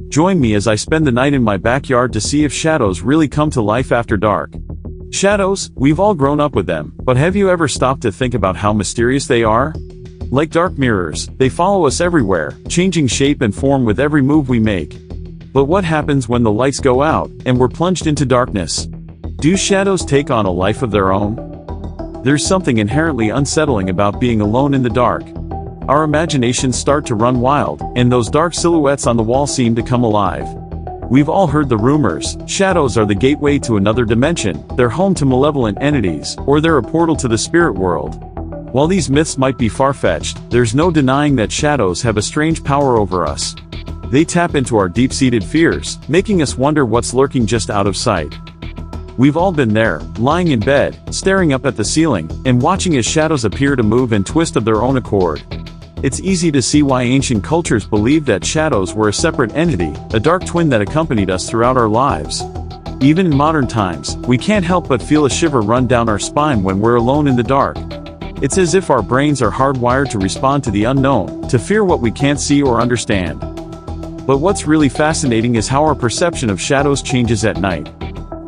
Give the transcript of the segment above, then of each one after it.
Join me as I spend the night in my backyard to see if shadows really come to life after dark. Shadows, we've all grown up with them, but have you ever stopped to think about how mysterious they are? Like dark mirrors, they follow us everywhere, changing shape and form with every move we make. But what happens when the lights go out, and we're plunged into darkness? Do shadows take on a life of their own? There's something inherently unsettling about being alone in the dark. Our imaginations start to run wild, and those dark silhouettes on the wall seem to come alive. We've all heard the rumors: shadows are the gateway to another dimension, they're home to malevolent entities, or they're a portal to the spirit world. While these myths might be far-fetched, there's no denying that shadows have a strange power over us. They tap into our deep-seated fears, making us wonder what's lurking just out of sight. We've all been there, lying in bed, staring up at the ceiling, and watching as shadows appear to move and twist of their own accord. It's easy to see why ancient cultures believed that shadows were a separate entity, a dark twin that accompanied us throughout our lives. Even in modern times, we can't help but feel a shiver run down our spine when we're alone in the dark. It's as if our brains are hardwired to respond to the unknown, to fear what we can't see or understand. But what's really fascinating is how our perception of shadows changes at night.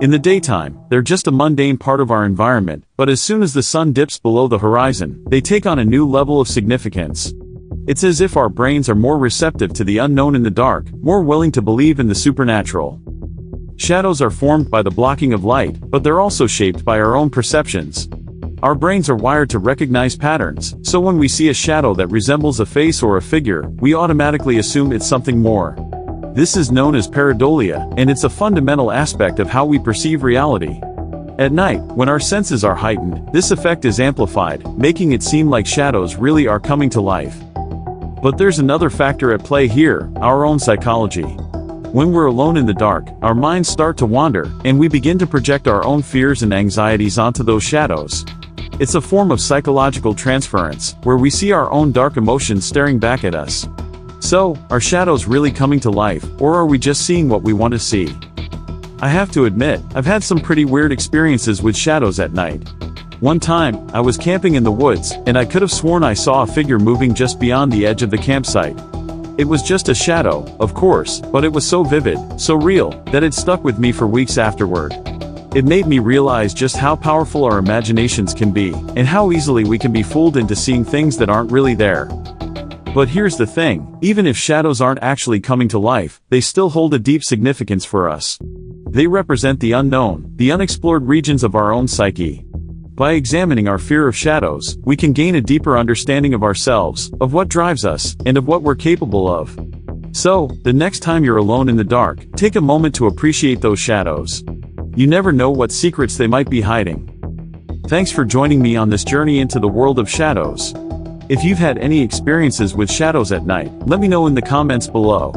In the daytime, they're just a mundane part of our environment, but as soon as the sun dips below the horizon, they take on a new level of significance. It's as if our brains are more receptive to the unknown in the dark, more willing to believe in the supernatural. Shadows are formed by the blocking of light, but they're also shaped by our own perceptions. Our brains are wired to recognize patterns, so when we see a shadow that resembles a face or a figure, we automatically assume it's something more. This is known as pareidolia, and it's a fundamental aspect of how we perceive reality. At night, when our senses are heightened, this effect is amplified, making it seem like shadows really are coming to life. But there's another factor at play here: our own psychology. When we're alone in the dark, our minds start to wander, and we begin to project our own fears and anxieties onto those shadows. It's a form of psychological transference, where we see our own dark emotions staring back at us. So, are shadows really coming to life, or are we just seeing what we want to see? I have to admit, I've had some pretty weird experiences with shadows at night. One time, I was camping in the woods, and I could have sworn I saw a figure moving just beyond the edge of the campsite. It was just a shadow, of course, but it was so vivid, so real, that it stuck with me for weeks afterward. It made me realize just how powerful our imaginations can be, and how easily we can be fooled into seeing things that aren't really there. But here's the thing: even if shadows aren't actually coming to life, they still hold a deep significance for us. They represent the unknown, the unexplored regions of our own psyche. By examining our fear of shadows, we can gain a deeper understanding of ourselves, of what drives us, and of what we're capable of. So, the next time you're alone in the dark, take a moment to appreciate those shadows. You never know what secrets they might be hiding. Thanks for joining me on this journey into the world of shadows. If you've had any experiences with shadows at night, let me know in the comments below.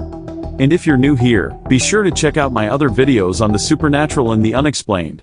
And if you're new here, be sure to check out my other videos on the supernatural and the unexplained.